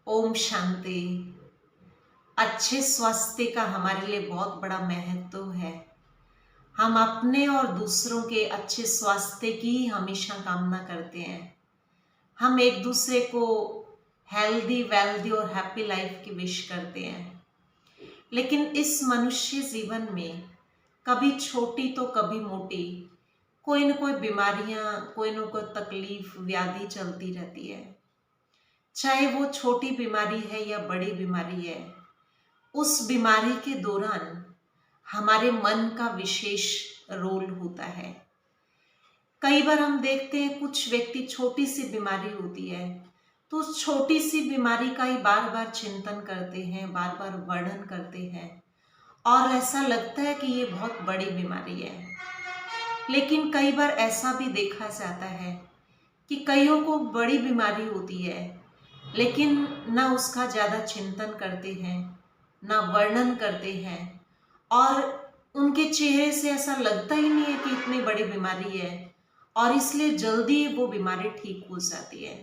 ओम शांति। अच्छे स्वास्थ्य का हमारे लिए बहुत बड़ा महत्व है। हम अपने और दूसरों के अच्छे स्वास्थ्य की ही हमेशा कामना करते हैं। हम एक दूसरे को हेल्दी वेल्दी और हैप्पी लाइफ की विश करते हैं। लेकिन इस मनुष्य जीवन में कभी छोटी तो कभी मोटी कोई न कोई बीमारियां, कोई न कोई तकलीफ, व्याधि चलती रहती है। चाहे वो छोटी बीमारी है या बड़ी बीमारी है, उस बीमारी के दौरान हमारे मन का विशेष रोल होता है। कई बार हम देखते हैं कुछ व्यक्ति, छोटी सी बीमारी होती है तो उस छोटी सी बीमारी का ही बार बार चिंतन करते हैं, बार बार वर्णन करते हैं और ऐसा लगता है कि ये बहुत बड़ी बीमारी है। लेकिन कई बार ऐसा भी देखा जाता है कि कईयों को बड़ी बीमारी होती है लेकिन ना उसका ज़्यादा चिंतन करते हैं, ना वर्णन करते हैं और उनके चेहरे से ऐसा लगता ही नहीं है कि इतनी बड़ी बीमारी है और इसलिए जल्दी वो बीमारी ठीक हो जाती है।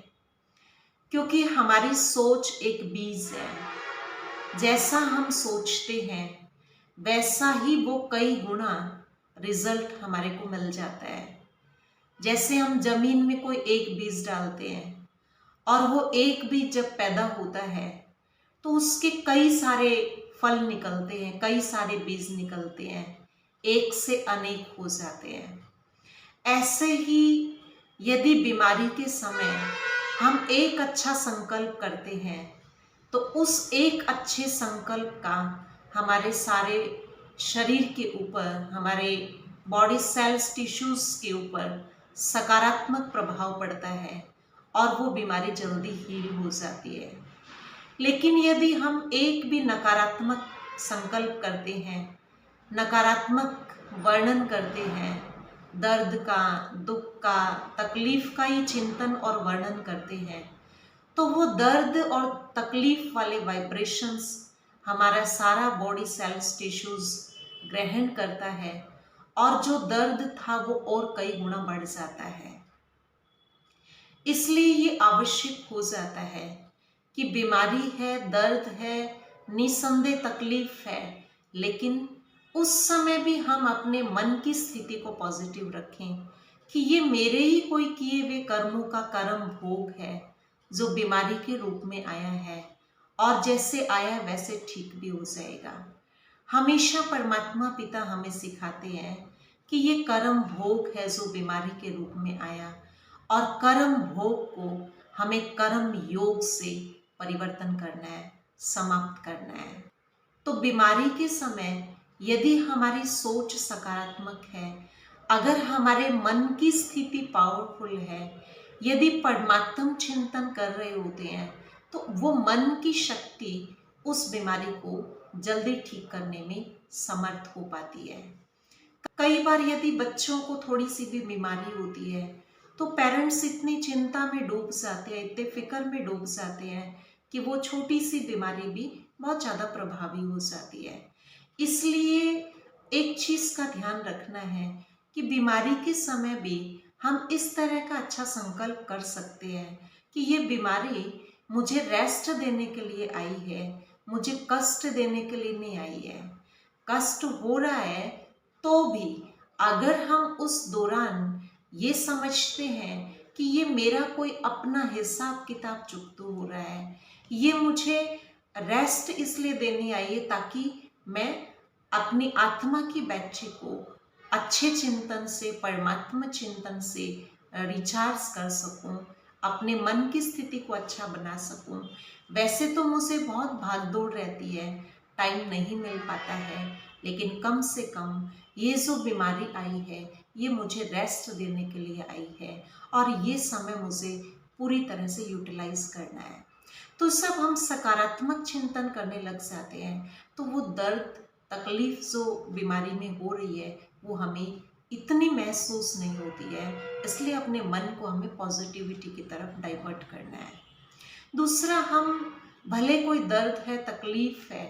क्योंकि हमारी सोच एक बीज है। जैसा हम सोचते हैं वैसा ही वो कई गुना रिजल्ट हमारे को मिल जाता है। जैसे हम जमीन में कोई एक बीज डालते हैं और वो एक बीज जब पैदा होता है तो उसके कई सारे फल निकलते हैं, कई सारे बीज निकलते हैं, एक से अनेक हो जाते हैं। ऐसे ही यदि बीमारी के समय हम एक अच्छा संकल्प करते हैं तो उस एक अच्छे संकल्प का हमारे सारे शरीर के ऊपर, हमारे बॉडी सेल्स, टिश्यूज के ऊपर सकारात्मक प्रभाव पड़ता है और वो बीमारी जल्दी हील हो जाती है। लेकिन यदि हम एक भी नकारात्मक संकल्प करते हैं, नकारात्मक वर्णन करते हैं, दर्द का, दुख का, तकलीफ का ही चिंतन और वर्णन करते हैं, तो वो दर्द और तकलीफ वाले वाइब्रेशंस हमारा सारा बॉडी सेल्स, टिश्यूज ग्रहण करता है और जो दर्द था वो और कई गुना बढ़ जाता है। इसलिए ये आवश्यक हो जाता है कि बीमारी है, दर्द है, निसंदेह तकलीफ है, लेकिन उस समय भी हम अपने मन की स्थिति को पॉजिटिव रखें कि ये मेरे ही कोई किए हुए कर्मों का कर्म भोग है जो बीमारी के रूप में आया है और जैसे आया वैसे ठीक भी हो जाएगा। हमेशा परमात्मा पिता हमें सिखाते हैं कि ये कर्म भोग है जो बीमारी के रूप में आया और कर्म भोग को हमें कर्म योग से परिवर्तन करना है, समाप्त करना है। तो बीमारी के समय यदि हमारी सोच सकारात्मक है, अगर हमारे मन की स्थिति पावरफुल है, यदि परमात्म चिंतन कर रहे होते हैं तो वो मन की शक्ति उस बीमारी को जल्दी ठीक करने में समर्थ हो पाती है। कई बार यदि बच्चों को थोड़ी सी भी बीमारी होती है तो पेरेंट्स इतनी चिंता में डूब जाते हैं, इतने फिक्र में डूब जाते हैं कि वो छोटी सी बीमारी भी बहुत ज़्यादा प्रभावी हो जाती है। इसलिए एक चीज़ का ध्यान रखना है कि बीमारी के समय भी हम इस तरह का अच्छा संकल्प कर सकते हैं कि ये बीमारी मुझे रेस्ट देने के लिए आई है, मुझे कष्ट देने के लिए नहीं आई है। कष्ट हो रहा है तो भी अगर हम उस दौरान ये समझते हैं कि ये मेरा कोई अपना हिसाब किताब चुकता हो रहा है, ये मुझे रेस्ट इसलिए देने आई है ताकि मैं अपनी आत्मा की बैटरी को अच्छे चिंतन से, परमात्मा चिंतन से रिचार्ज कर सकूं, अपने मन की स्थिति को अच्छा बना सकूं। वैसे तो मुझे बहुत भागदौड़ रहती है, टाइम नहीं मिल पाता है, लेकिन कम से कम ये जो बीमारी आई है ये मुझे रेस्ट देने के लिए आई है और ये समय मुझे पूरी तरह से यूटिलाइज करना है। तो सब हम सकारात्मक चिंतन करने लग जाते हैं तो वो दर्द, तकलीफ जो बीमारी में हो रही है वो हमें इतनी महसूस नहीं होती है। इसलिए अपने मन को हमें पॉजिटिविटी की तरफ डाइवर्ट करना है। दूसरा, हम भले कोई दर्द है, तकलीफ है,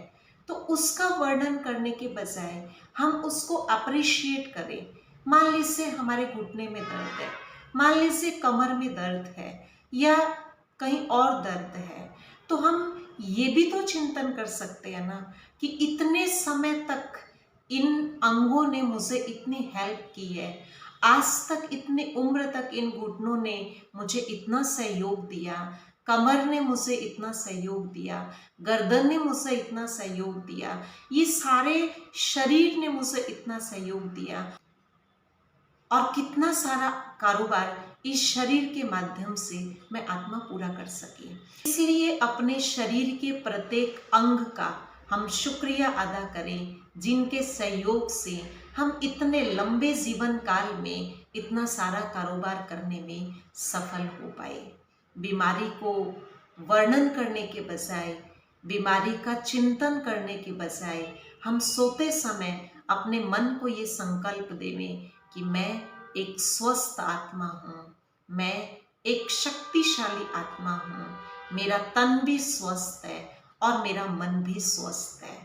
तो उसका वर्णन करने के बजाय हम उसको अप्रिशिएट करें। मान लीजिए हमारे घुटने में दर्द है, मान लीजिए कमर में दर्द है या कहीं और दर्द है, तो हम ये भी तो चिंतन कर सकते हैं ना कि इतने समय तक इन अंगों ने मुझे इतनी हेल्प की है, आज तक इतनी उम्र तक इन घुटनों ने मुझे इतना सहयोग दिया, कमर ने मुझे इतना सहयोग दिया, गर्दन ने मुझे इतना सहयोग दिया, ये सारे शरीर ने मुझे इतना सहयोग दिया, और कितना सारा कारोबार इस शरीर के माध्यम से मैं आत्मा पूरा कर सकी। इसलिए अपने शरीर के प्रत्येक अंग का हम शुक्रिया अदा करें, जिनके सहयोग से हम इतने लंबे जीवन काल में इतना सारा कारोबार करने में सफल हो पाए। बीमारी को वर्णन करने के बजाय, बीमारी का चिंतन करने के बजाय हम सोते समय अपने मन को ये संकल्प देवें कि मैं एक स्वस्थ आत्मा हूँ, मैं एक शक्तिशाली आत्मा हूँ, मेरा तन भी स्वस्थ है और मेरा मन भी स्वस्थ है।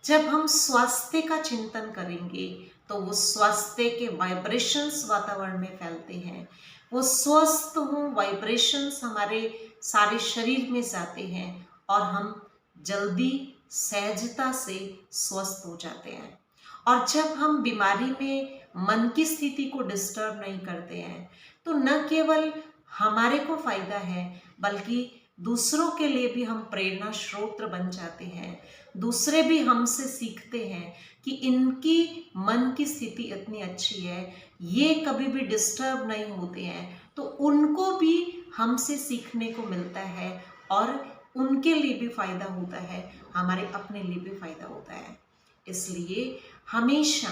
जब हम स्वास्थ्य का चिंतन करेंगे तो वो स्वास्थ्य के वाइब्रेशंस वातावरण में फैलते हैं, वो स्वस्थ हों वाइब्रेशंस हमारे सारे शरीर में जाते हैं और हम जल्दी सहजता से स्वस्थ हो जाते हैं। और जब हम बीमारी में मन की स्थिति को डिस्टर्ब नहीं करते हैं तो न केवल हमारे को फायदा है बल्कि दूसरों के लिए भी हम प्रेरणा स्रोत बन जाते हैं। दूसरे भी हमसे सीखते हैं कि इनकी मन की स्थिति इतनी अच्छी है, ये कभी भी डिस्टर्ब नहीं होते हैं, तो उनको भी हमसे सीखने को मिलता है और उनके लिए भी फायदा होता है, हमारे अपने लिए भी फायदा होता है। इसलिए हमेशा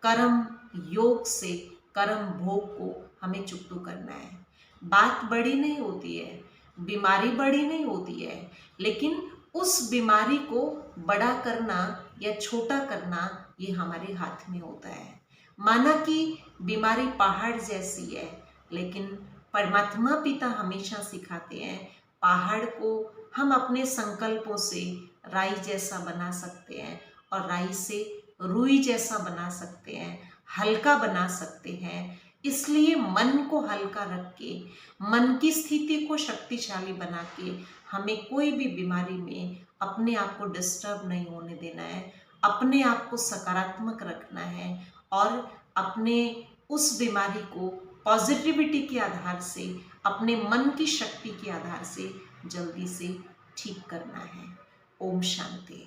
कर्म योग से कर्म भोग को हमें चुकता करना है। बात बड़ी नहीं होती है, बीमारी बड़ी नहीं होती है, लेकिन उस बीमारी को बड़ा करना या छोटा करना ये हमारे हाथ में होता है। माना कि बीमारी पहाड़ जैसी है, लेकिन परमात्मा पिता हमेशा सिखाते हैं पहाड़ को हम अपने संकल्पों से राई जैसा बना सकते हैं और राई से रुई जैसा बना सकते हैं, हल्का बना सकते हैं। इसलिए मन को हल्का रख के, मन की स्थिति को शक्तिशाली बना के हमें कोई भी बीमारी में अपने आप को डिस्टर्ब नहीं होने देना है, अपने आप को सकारात्मक रखना है और अपने उस बीमारी को पॉजिटिविटी के आधार से, अपने मन की शक्ति के आधार से जल्दी से ठीक करना है। ओम शांति।